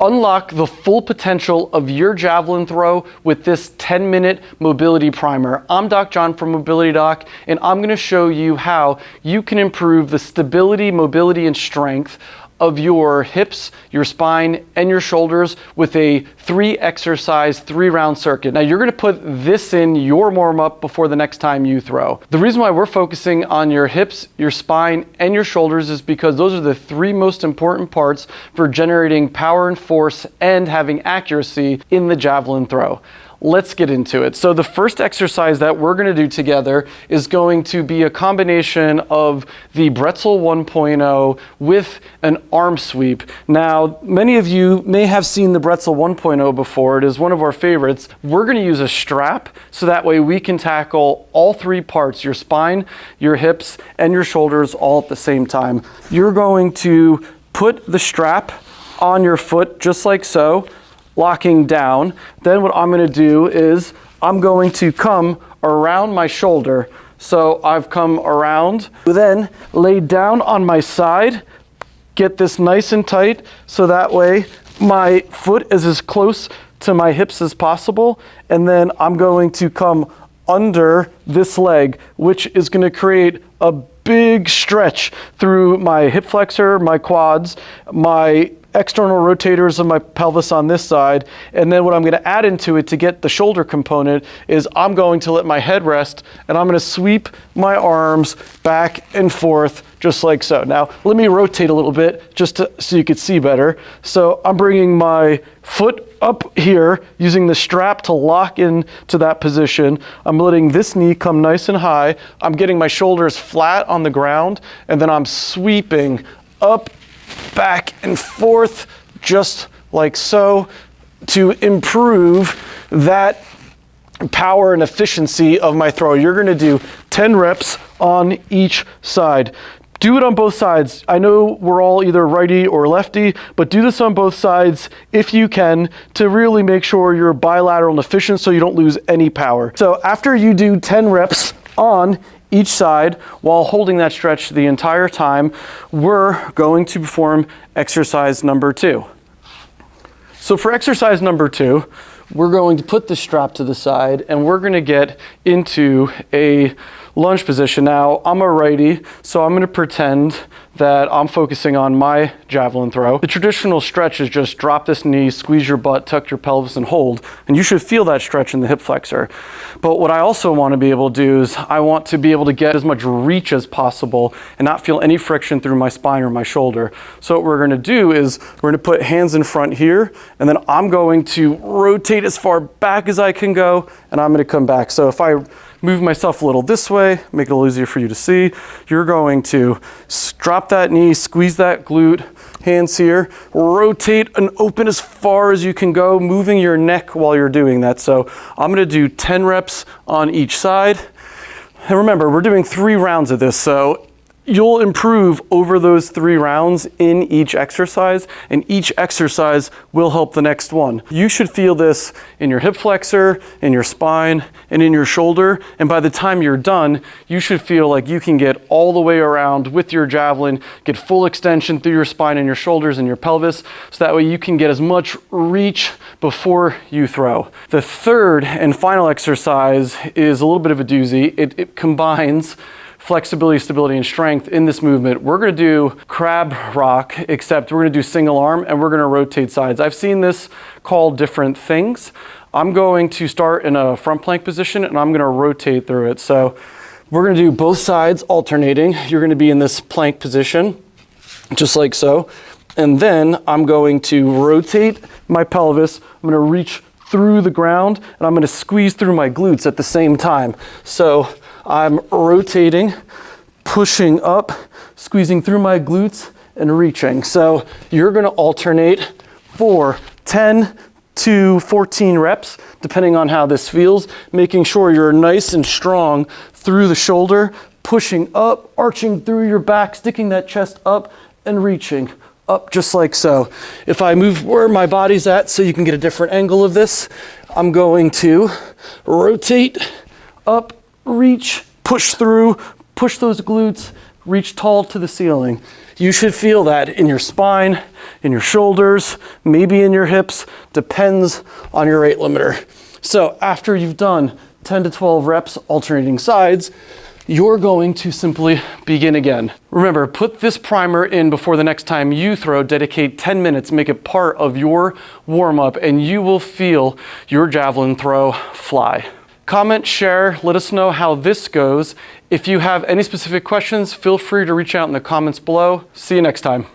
Unlock the full potential of your javelin throw with this 10-minute mobility primer. I'm Doc John from Mobility Doc, and I'm going to show you how you can improve the stability, mobility, and strength of your hips, your spine, and your shoulders with a 3-exercise, 3-round circuit. Now you're gonna put this in your warm-up before the next time you throw. The reason why we're focusing on your hips, your spine, and your shoulders is because those are the 3 most important parts for generating power and force and having accuracy in the javelin throw. Let's get into it. So the first exercise that we're going to do together is going to be a combination of the Brettzel 1.0 with an arm sweep. Now, many of you may have seen the Brettzel 1.0 before. It is one of our favorites. We're going to use a strap so that way we can tackle all 3 parts, your spine, your hips, and your shoulders all at the same time. You're going to put the strap on your foot just like so, locking down. Then what I'm going to do is I'm going to come around my shoulder. So I've come around, then lay down on my side, get this nice and tight so that way my foot is as close to my hips as possible. And then I'm going to come under this leg, which is going to create a big stretch through my hip flexor, my quads, my external rotators of my pelvis on this side. And then what I'm going to add into it to get the shoulder component is I'm going to let my head rest and I'm going to sweep my arms back and forth just like so. Now let me rotate a little bit just so you could see better. So I'm bringing my foot up here using the strap to lock in to that position. I'm letting this knee come nice and high. I'm getting my shoulders flat on the ground and then I'm sweeping up, back and forth just like so to improve that power and efficiency of my throw. You're going to do 10 reps on each side. Do it on both sides. I know we're all either righty or lefty, but do this on both sides if you can to really make sure you're bilateral and efficient so you don't lose any power. So after you do 10 reps on each side while holding that stretch the entire time, we're going to perform exercise number 2. So for exercise number 2, we're going to put the strap to the side and we're going to get into a lunge position. Now I'm a righty, so I'm going to pretend that I'm focusing on my javelin throw. The traditional stretch is just drop this knee, squeeze your butt, tuck your pelvis and hold, and you should feel that stretch in the hip flexor. But what I also want to be able to do is I want to be able to get as much reach as possible and not feel any friction through my spine or my shoulder. So what we're going to do is we're going to put hands in front here, and then I'm going to rotate as far back as I can go, and I'm going to come back. So if I move myself a little this way, make it a little easier for you to see, you're going to drop that knee, squeeze that glute, hands here, rotate and open as far as you can go, moving your neck while you're doing that. So I'm going to do 10 reps on each side. And remember, we're doing 3 rounds of this, so you'll improve over those 3 rounds in each exercise, and each exercise will help the next one. You should feel this in your hip flexor, in your spine, and in your shoulder, and by the time you're done, you should feel like you can get all the way around with your javelin, get full extension through your spine and your shoulders and your pelvis, so that way you can get as much reach before you throw. The third and final exercise is a little bit of a doozy. It combines flexibility, stability, and strength in this movement. We're going to do crab rock, except we're going to do single arm and we're going to rotate sides. I've seen this called different things. I'm going to start in a front plank position and I'm going to rotate through it. So we're going to do both sides alternating. You're going to be in this plank position, just like so. And then I'm going to rotate my pelvis. I'm going to reach through the ground and I'm going to squeeze through my glutes at the same time. So I'm rotating, pushing up, squeezing through my glutes, and reaching. So you're going to alternate for 10 to 14 reps, depending on how this feels, making sure you're nice and strong through the shoulder, pushing up, arching through your back, sticking that chest up, and reaching up just like so. If I move where my body's at so you can get a different angle of this, I'm going to rotate up, reach, push through, push those glutes, reach tall to the ceiling. You should feel that in your spine, in your shoulders, maybe in your hips, depends on your rate limiter. So after you've done 10 to 12 reps alternating sides, you're going to simply begin again. Remember, put this primer in before the next time you throw, dedicate 10 minutes, make it part of your warm-up, and you will feel your javelin throw fly. Comment, share, let us know how this goes. If you have any specific questions, feel free to reach out in the comments below. See you next time.